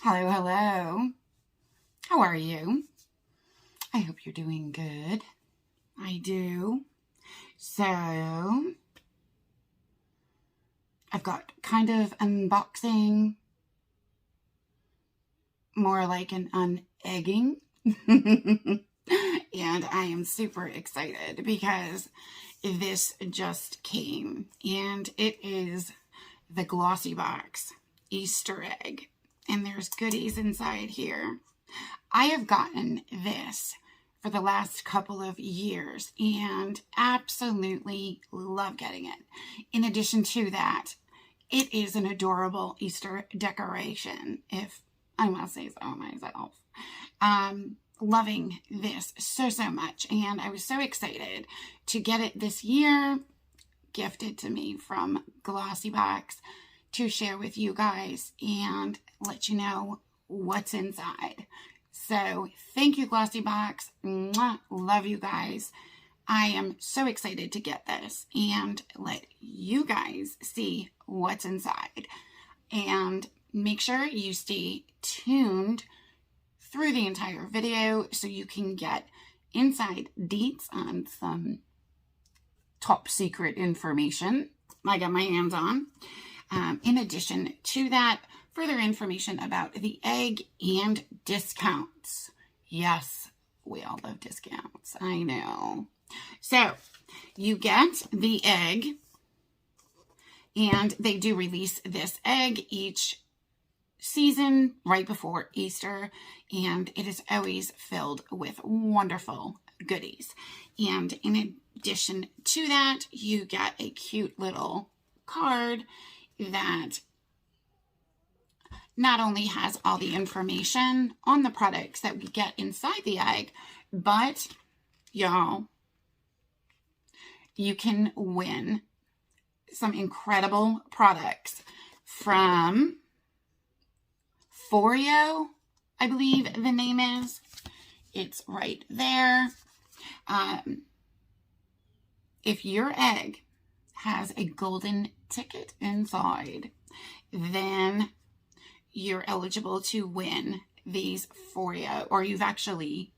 Hello, hello. How are you? I hope you're doing good. I do. So, I've got kind of unboxing, more like an unegging. And I am super excited because this just came, and it is the Glossybox Easter egg, and there's goodies inside here. I have gotten this for the last couple of years and absolutely love getting it. In addition to that, it is an adorable Easter decoration, if I must say so myself. Loving this so much, and I was so excited to get it this year, gifted to me from Glossybox, to share with you guys and let you know what's inside. So thank you, Glossybox. Mwah. Love you guys. I am so excited to get this and let you guys see what's inside. And make sure you stay tuned through the entire video so you can get inside deets on some top secret information I got my hands on. In addition to that, further information about the egg and discounts. Yes, we all love discounts. I know. So, you get the egg, and they do release this egg each season right before Easter, and it is always filled with wonderful goodies. And in addition to that, you get a cute little card that not only has all the information on the products that we get inside the egg, but y'all, you can win some incredible products from Foreo, I believe the name is. It's right there. If your egg has a golden ticket inside, then you're eligible to win these Foreo, or you've actually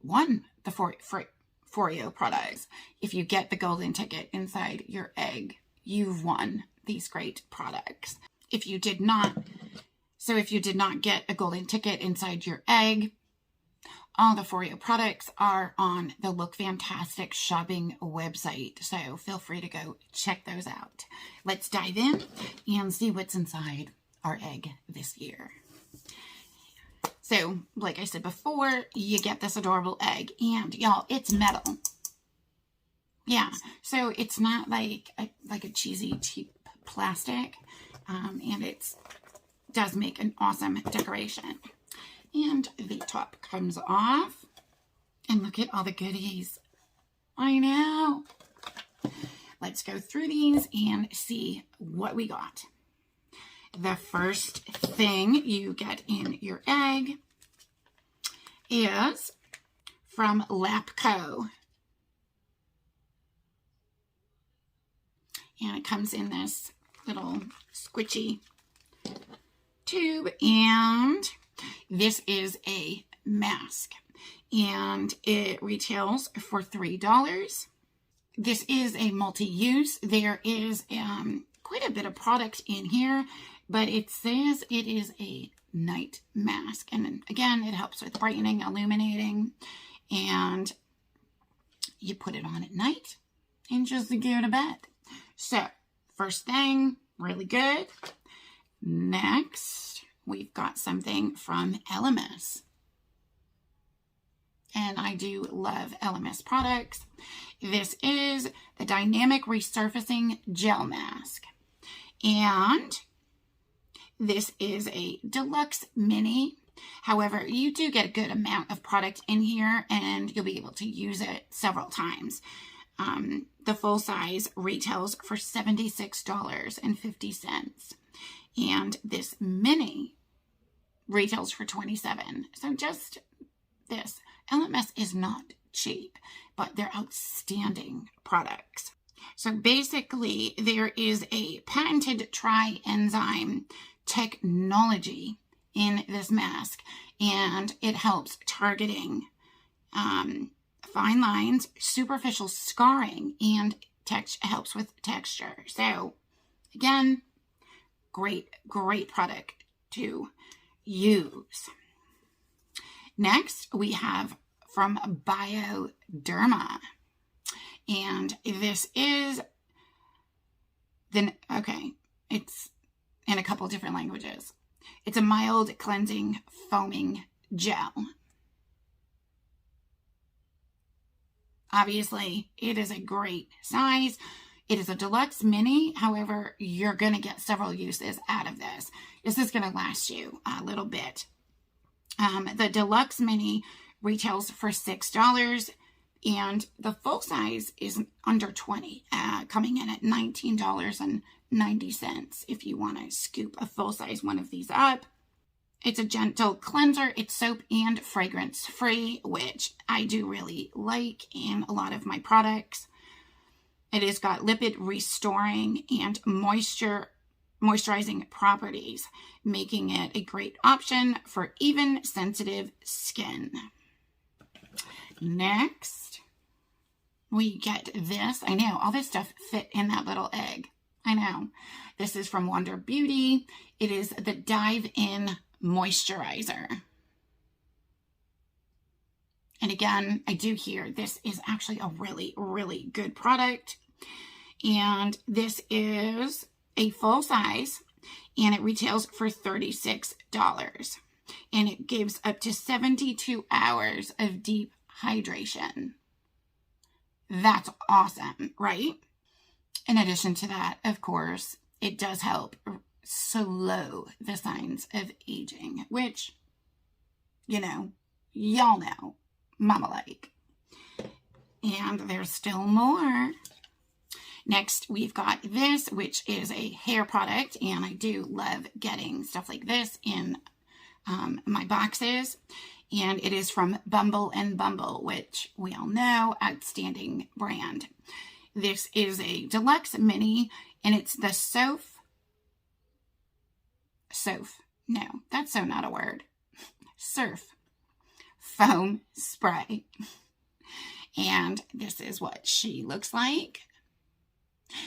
won the Foreo products. If you get the golden ticket inside your egg, you've won these great products. If you did not get a golden ticket inside your egg, all the Foreo products are on the Look Fantastic shopping website, so feel free to go check those out. Let's dive in and see what's inside our egg this year. So, like I said before, you get this adorable egg, and y'all, it's metal. Yeah, so it's not like a cheesy, cheap plastic, and it does make an awesome decoration. And the top comes off, and look at all the goodies. I know. Let's go through these and see what we got. The first thing you get in your egg is from Lapco. And it comes in this little squishy tube, and this is a mask, and it retails for $3. This is a multi-use. There is quite a bit of product in here, but it says it is a night mask. And again, it helps with brightening, illuminating, and you put it on at night and just go to bed. So, first thing, really good. Next, we've got something from LMS. And I do love LMS products. This is the Dynamic Resurfacing Gel Mask. And this is a deluxe mini. However, you do get a good amount of product in here, and you'll be able to use it several times. The full size retails for $76.50. And this mini retails for $27. So just this. LMS is not cheap, but they're outstanding products. So basically, there is a patented tri-enzyme technology in this mask, and it helps targeting fine lines, superficial scarring, and helps with texture. So again, great product to use. Next, we have from Bioderma, and this is it's in a couple different languages. It's a mild cleansing foaming gel. Obviously, it is a great size. It is a deluxe mini. However, you're going to get several uses out of this. This is going to last you a little bit. The deluxe mini retails for $6, and the full size is under $20, coming in at $19.90 if you want to scoop a full size one of these up. It's a gentle cleanser. It's soap and fragrance free, which I do really like in a lot of my products. It has got lipid restoring and moisturizing properties, making it a great option for even sensitive skin. Next, we get this. I know, all this stuff fit in that little egg. I know. This is from Wonder Beauty. It is the Dive In Moisturizer. And again, I do hear this is actually a really good product. And this is a full size, and it retails for $36. And it gives up to 72 hours of deep hydration. That's awesome, right? In addition to that, of course, it does help slow the signs of aging, which, you know, y'all know, mama like. And there's still more. Next, we've got this, which is a hair product, and I do love getting stuff like this in my boxes. And it is from Bumble and Bumble, which we all know, outstanding brand. This is a deluxe mini, and it's the surf foam spray. And this is what she looks like.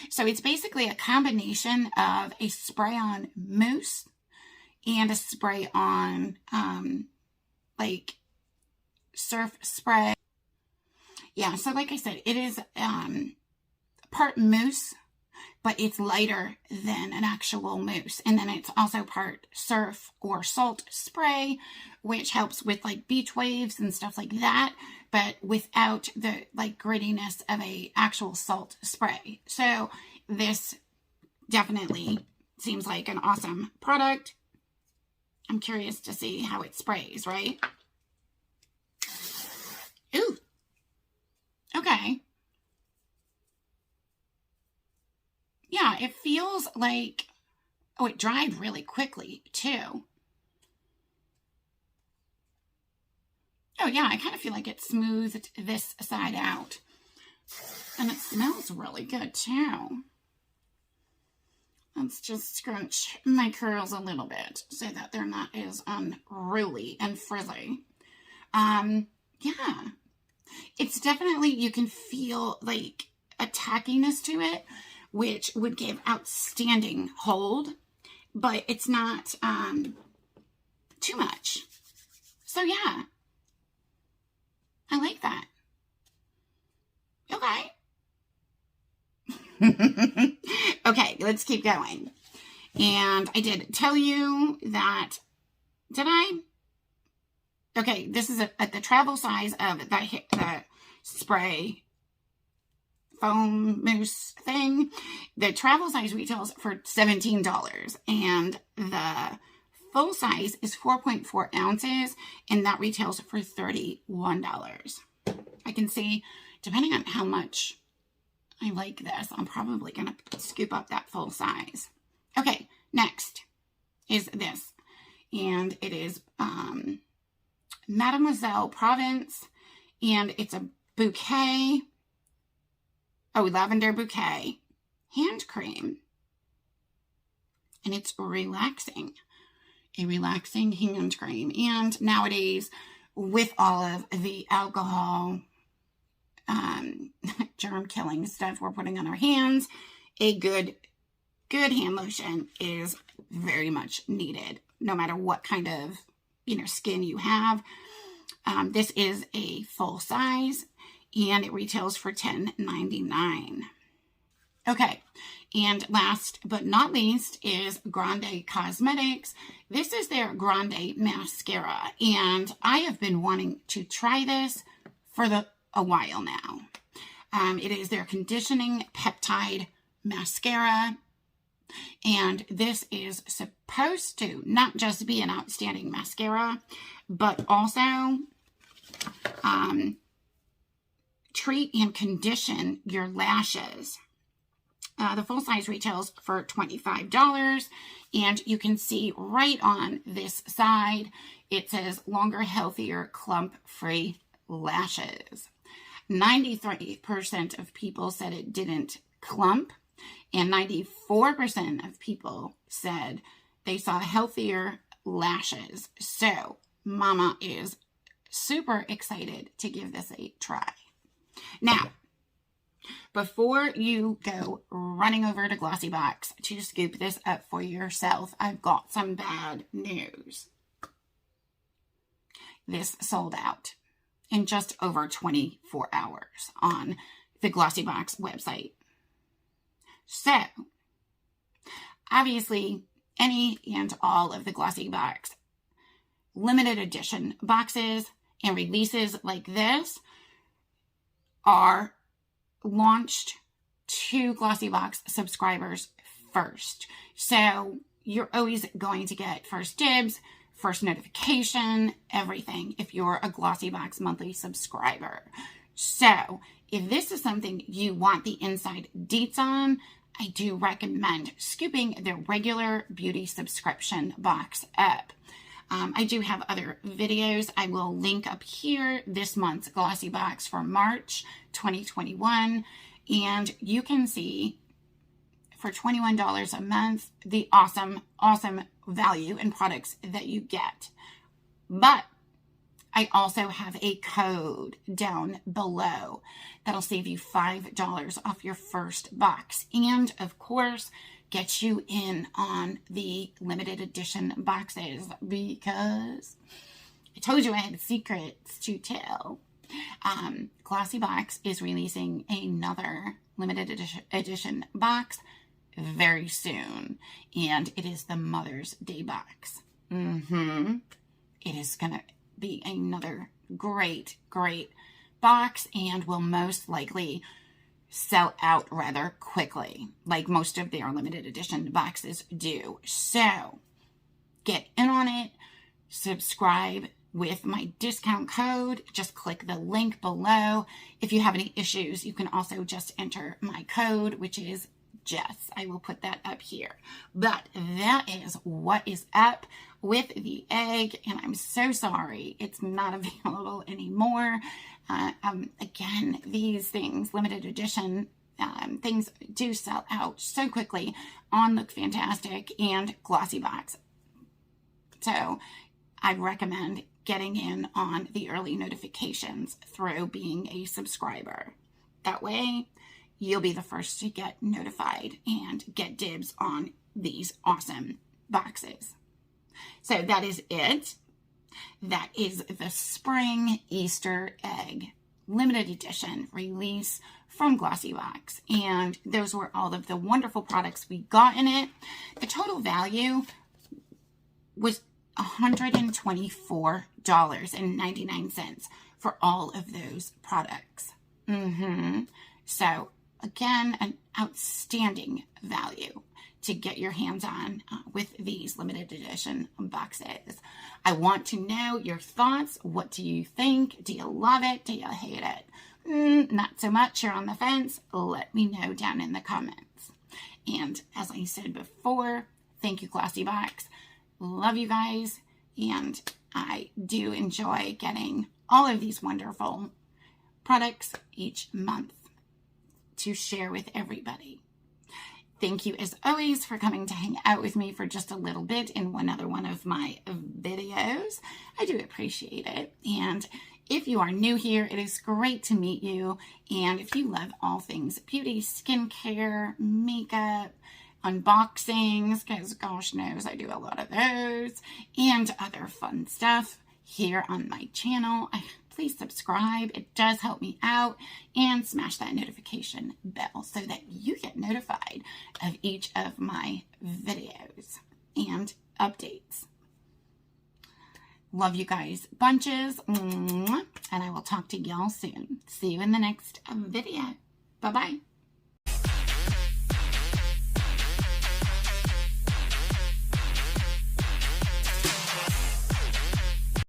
So it's basically a combination of a spray-on mousse and a spray-on like surf spray. Yeah, so like I said, it is part mousse, but it's lighter than an actual mousse. And then it's also part surf or salt spray, which helps with like beach waves and stuff like that, but without the like grittiness of a actual salt spray. So this definitely seems like an awesome product. I'm curious to see how it sprays, right? Ooh. Okay. Yeah, it feels like, oh, it dried really quickly too. Oh yeah, I kind of feel like it smoothed this side out. And it smells really good too. Let's just scrunch my curls a little bit so that they're not as unruly and frizzy. Yeah. It's definitely, you can feel like a tackiness to it, which would give outstanding hold, but it's not too much. So yeah, I like that. Okay. Okay, let's keep going. And I did tell you that, did I? Okay, this is at the travel size of the spray foam mousse thing. The travel size retails for $17, and the full size is 4.4 ounces, and that retails for $31. I can see, depending on how much I like this, I'm probably going to scoop up that full size. Okay, next is this, and it is Mademoiselle Provence, and it's a bouquet, lavender bouquet hand cream, and it's relaxing. a relaxing hand cream. And nowadays, with all of the alcohol, germ killing stuff we're putting on our hands, a good hand lotion is very much needed, no matter what kind of, skin you have. This is a full size, and it retails for $10.99. Okay, and last but not least is Grande Cosmetics. This is their Grande Mascara, and I have been wanting to try this for a while now. It is their Conditioning Peptide Mascara, and this is supposed to not just be an outstanding mascara, but also treat and condition your lashes. The full size retails for $25, and you can see right on this side, it says longer, healthier, clump-free lashes. 93% of people said it didn't clump, and 94% of people said they saw healthier lashes. So Mama is super excited to give this a try. Now, before you go running over to Glossybox to scoop this up for yourself, I've got some bad news. This sold out in just over 24 hours on the Glossybox website. So, obviously, any and all of the Glossybox limited edition boxes and releases like this are launched to Glossybox subscribers first. So you're always going to get first dibs, first notification, everything if you're a Glossybox monthly subscriber. So if this is something you want the inside deets on, I do recommend scooping the regular beauty subscription box up. I do have other videos. I will link up here this month's Glossybox for March 2021. And you can see for $21 a month, the awesome value and products that you get. But I also have a code down below that'll save you $5 off your first box. And of course, get you in on the limited edition boxes, because I told you I had secrets to tell. Glossybox is releasing another limited edition box very soon, and it is the Mother's Day box. It is gonna be another great box, and will most likely sell out rather quickly, like most of their limited edition boxes do. So get in on it, subscribe with my discount code. Just click the link below. If you have any issues, you can also just enter my code, which is Jess. I will put that up here. But that is what is up with the egg, and I'm so sorry it's not available anymore. Again, these things, limited edition things, do sell out so quickly on Look Fantastic and Glossybox. So I recommend getting in on the early notifications through being a subscriber. That way, you'll be the first to get notified and get dibs on these awesome boxes. So that is it. That is the Spring Easter Egg limited edition release from Glossybox. And those were all of the wonderful products we got in it. The total value was $124.99 for all of those products. So again, an outstanding value to get your hands on with these limited edition boxes. I want to know your thoughts. What do you think? Do you love it? Do you hate it? Not so much. You're on the fence. Let me know down in the comments. And as I said before, thank you, Glossybox. Love you guys. And I do enjoy getting all of these wonderful products each month to share with everybody. Thank you as always for coming to hang out with me for just a little bit in another one of my videos. I do appreciate it. And if you are new here, it is great to meet you. And if you love all things beauty, skincare, makeup, unboxings, because gosh knows I do a lot of those, and other fun stuff here on my channel, please subscribe. It does help me out, and smash that notification bell so that you get notified of each of my videos and updates. Love you guys bunches, and I will talk to y'all soon. See you in the next video. Bye-bye.